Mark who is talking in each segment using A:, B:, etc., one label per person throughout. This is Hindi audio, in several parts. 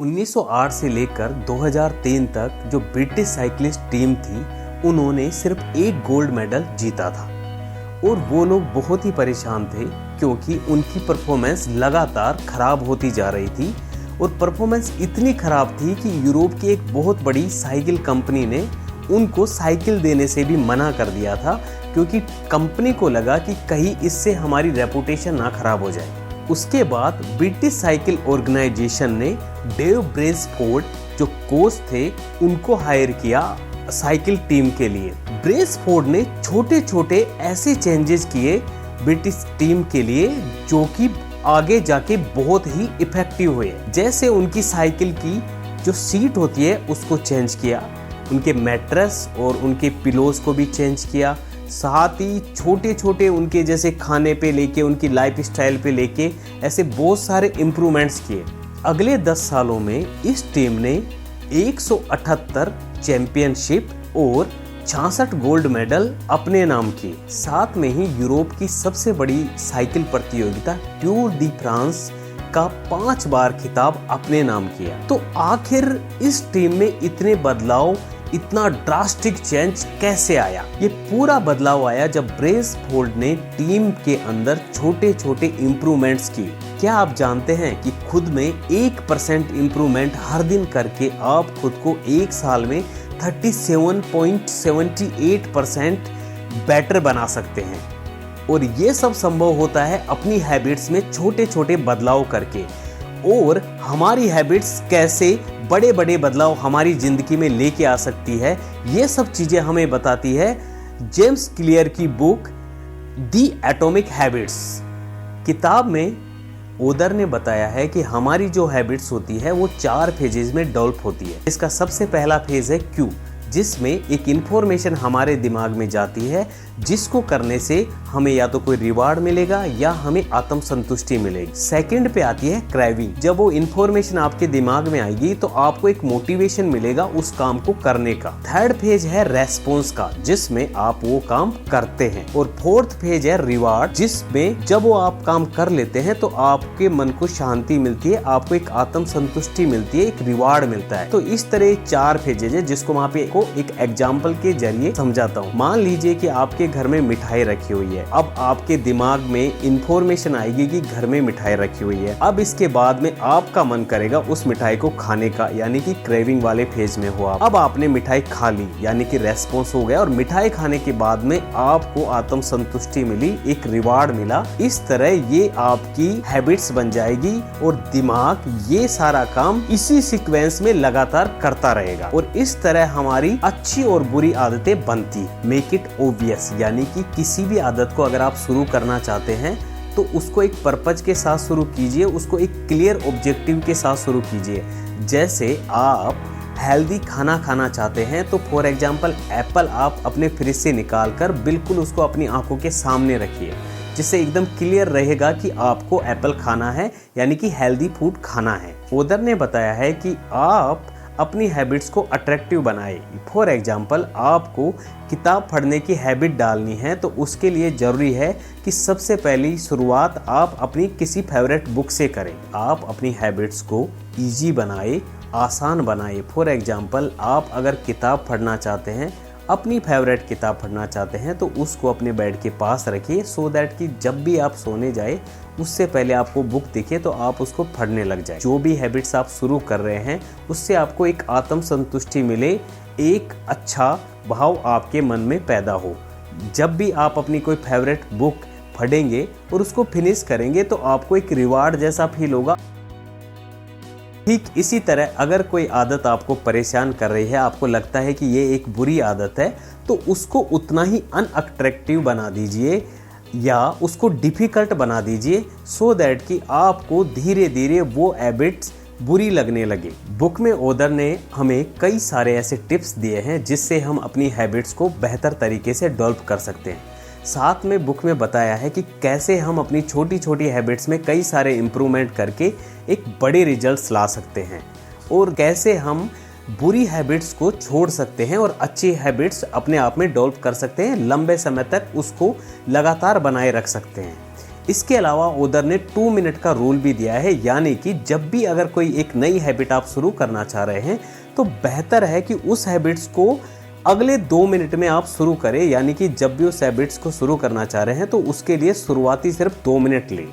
A: 1908 से लेकर 2003 तक जो ब्रिटिश साइकिलिस्ट टीम थी, उन्होंने सिर्फ एक गोल्ड मेडल जीता था और वो लोग बहुत ही परेशान थे क्योंकि उनकी परफॉर्मेंस लगातार खराब होती जा रही थी और परफॉर्मेंस इतनी खराब थी कि यूरोप की एक बहुत बड़ी साइकिल कंपनी ने उनको साइकिल देने से भी मना कर दिया था क्योंकि कंपनी को लगा कि कहीं इससे हमारी रेपुटेशन ना खराब हो जाए। उसके बाद ब्रिटिश साइकिल ऑर्गेनाइजेशन ने डेव ब्रेसफोर्ड जो कोच थे उनको हायर किया साइकिल टीम के लिए। ब्रेसफोर्ड ने छोटे छोटे ऐसे चेंजेस किए ब्रिटिश टीम के लिए जो कि आगे जाके बहुत ही इफेक्टिव हुए। जैसे उनकी साइकिल की जो सीट होती है उसको चेंज किया, उनके मैट्रेस और उनके पिलोज को भी चेंज किया, साथ ही छोटे छोटे उनके जैसे खाने पे लेके उनकी लाइफ स्टाइल पे लेके ऐसे बहुत सारे इम्प्रूवमेंट्स किए। अगले 10 सालों में इस टीम ने 178 चैंपियनशिप और 66 गोल्ड मेडल अपने नाम किए। साथ में ही यूरोप की सबसे बड़ी साइकिल प्रतियोगिता टूर डी फ्रांस का 5 बार खिताब अपने नाम किया। तो आखिर इस टीम में इतने बदलाव, इतना ड्रास्टिक चेंज कैसे आया? ये पूरा बदलाव आया जब ब्रेसफोर्ड ने टीम के अंदर छोटे छोटे इम्प्रूवमेंट्स किए। क्या आप जानते हैं कि खुद में 1% इम्प्रूवमेंट हर दिन करके आप खुद को एक साल में 37.78% बेटर बना सकते हैं। और ये सब संभव होता है अपनी हैबिट्स में छोटे छोटे बदलाव करके। और हमारी हैबिट्स कैसे बड़े बड़े बदलाव हमारी जिंदगी में लेके आ सकती है, ये सब चीजें हमें बताती है जेम्स क्लियर की बुक दी एटॉमिक हैबिट्स। किताब में ओदर ने बताया है कि हमारी जो हैबिट्स होती है वो 4 फेजेस में डेवलप होती है। इसका सबसे पहला फेज है क्यू, जिसमें एक इंफॉर्मेशन हमारे दिमाग में जाती है जिसको करने से हमें या तो कोई रिवार्ड मिलेगा या हमें आत्म संतुष्टि मिलेगी। सेकंड पे आती है क्रेविंग। जब वो इंफॉर्मेशन आपके दिमाग में आएगी तो आपको एक मोटिवेशन मिलेगा उस काम को करने का। थर्ड फेज है रेस्पॉन्स का, जिसमें आप वो काम करते हैं। और फोर्थ फेज है रिवार्ड, जिसमें जब वो आप काम कर लेते हैं तो आपके मन को शांति मिलती है, आपको एक आत्म संतुष्टि मिलती है, एक रिवार्ड मिलता है। तो इस तरह 4 फेजेज है जिसको वहाँ पे एक एग्जाम्पल के जरिए समझाता हूँ। मान लीजिए कि आपके घर में मिठाई रखी हुई है। अब आपके दिमाग में इंफॉर्मेशन आएगी कि घर में मिठाई रखी हुई है। अब इसके बाद में आपका मन करेगा उस मिठाई को खाने का, यानी कि क्रेविंग वाले फेज में हो आप। अब आपने मिठाई खा ली, यानी कि रेस्पॉन्स हो गया, और मिठाई खाने के बाद में आपको आत्म संतुष्टि मिली, एक रिवार्ड मिला। इस तरह ये आपकी हैबिट्स बन जाएगी और दिमाग ये सारा काम इसी सीक्वेंस में लगातार करता रहेगा और इस तरह हमारी अच्छी और बुरी आदतें बनती। मेक इट ऑब्वियस, यानी कि किसी भी आदत को अगर आप शुरू करना चाहते हैं तो उसको एक पर्पज के साथ शुरू कीजिए, उसको एक क्लियर ऑब्जेक्टिव के साथ शुरू कीजिए। जैसे आप हेल्दी खाना खाना चाहते हैं तो फॉर एग्जांपल एप्पल आप अपने फ्रिज से निकाल कर बिल्कुल उसको अपनी आंखों के सामने रखिए, जिससे एकदम क्लियर रहेगा कि आपको एप्पल खाना है, यानी कि हेल्दी फूड खाना है। ओदर ने बताया है कि आप अपनी हैबिट्स को अट्रैक्टिव बनाए। फॉर एग्जाम्पल आपको किताब पढ़ने की हैबिट डालनी है तो उसके लिए ज़रूरी है कि सबसे पहली शुरुआत आप अपनी किसी फेवरेट बुक से करें। आप अपनी हैबिट्स को ईजी बनाए, आसान बनाए। फॉर एग्जाम्पल आप अगर किताब पढ़ना चाहते हैं, अपनी फेवरेट किताब पढ़ना चाहते हैं तो उसको अपने बेड के पास रखिए सो दैट कि जब भी आप सोने जाए उससे पहले आपको बुक दिखे तो आप उसको पढ़ने लग जाए। जो भी हैबिट्स आप शुरू कर रहे हैं उससे आपको एक आत्म संतुष्टि मिले, एक अच्छा भाव आपके मन में पैदा हो। जब भी आप अपनी कोई फेवरेट बुक पढ़ेंगे और उसको फिनिश करेंगे तो आपको एक रिवार्ड जैसा फील होगा। ठीक इसी तरह अगर कोई आदत आपको परेशान कर रही है, आपको लगता है कि ये एक बुरी आदत है, तो उसको उतना ही अनअट्रैक्टिव बना दीजिए या उसको डिफ़िकल्ट बना दीजिए सो दैट कि आपको धीरे धीरे वो हैबिट्स बुरी लगने लगे। बुक में ओदर ने हमें कई सारे ऐसे टिप्स दिए हैं जिससे हम अपनी हैबिट्स को बेहतर तरीके से डेवलप कर सकते हैं। साथ में बुक में बताया है कि कैसे हम अपनी छोटी छोटी हैबिट्स में कई सारे इम्प्रूवमेंट करके एक बड़े रिजल्ट्स ला सकते हैं और कैसे हम बुरी हैबिट्स को छोड़ सकते हैं और अच्छी हैबिट्स अपने आप में डेवलप कर सकते हैं, लंबे समय तक उसको लगातार बनाए रख सकते हैं। इसके अलावा ओदर ने 2 मिनट का रूल भी दिया है, यानी कि जब भी अगर कोई एक नई हैबिट आप शुरू करना चाह रहे हैं तो बेहतर है कि उस हैबिट्स को अगले 2 मिनट में आप शुरू करें। यानी कि जब भी उस हैबिट्स को शुरू करना चाह रहे हैं तो उसके लिए शुरुआती सिर्फ 2 मिनट लें।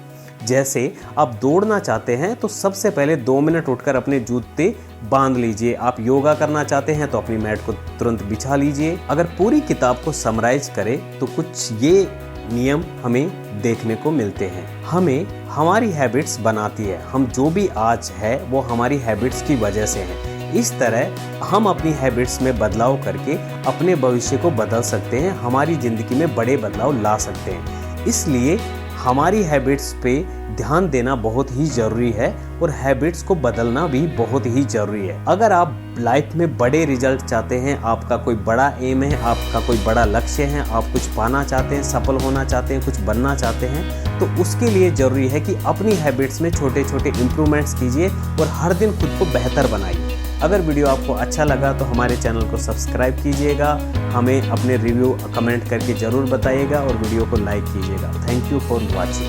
A: जैसे आप दौड़ना चाहते हैं तो सबसे पहले 2 मिनट उठकर अपने जूते बांध लीजिए। आप योगा करना चाहते हैं तो अपनी मैट को तुरंत बिछा लीजिए। अगर पूरी किताब को समराइज करें तो कुछ ये नियम हमें देखने को मिलते हैं। हमें हमारी हैबिट्स बनाती है, हम जो भी आज है वो हमारी हैबिट्स की वजह से है। इस तरह हम अपनी हैबिट्स में बदलाव करके अपने भविष्य को बदल सकते हैं, हमारी ज़िंदगी में बड़े बदलाव ला सकते हैं। इसलिए हमारी हैबिट्स पे ध्यान देना बहुत ही ज़रूरी है और हैबिट्स को बदलना भी बहुत ही ज़रूरी है। अगर आप लाइफ में बड़े रिजल्ट चाहते हैं, आपका कोई बड़ा एम है, आपका कोई बड़ा लक्ष्य है, आप कुछ पाना चाहते हैं, सफल होना चाहते हैं, कुछ बनना चाहते हैं, तो उसके लिए ज़रूरी है कि अपनी हैबिट्स में छोटे छोटे इम्प्रूवमेंट्स कीजिए और हर दिन खुद को बेहतर बनाइए। अगर वीडियो आपको अच्छा लगा तो हमारे चैनल को सब्सक्राइब कीजिएगा, हमें अपने रिव्यू कमेंट करके ज़रूर बताइएगा और वीडियो को लाइक कीजिएगा। Thank you for watching.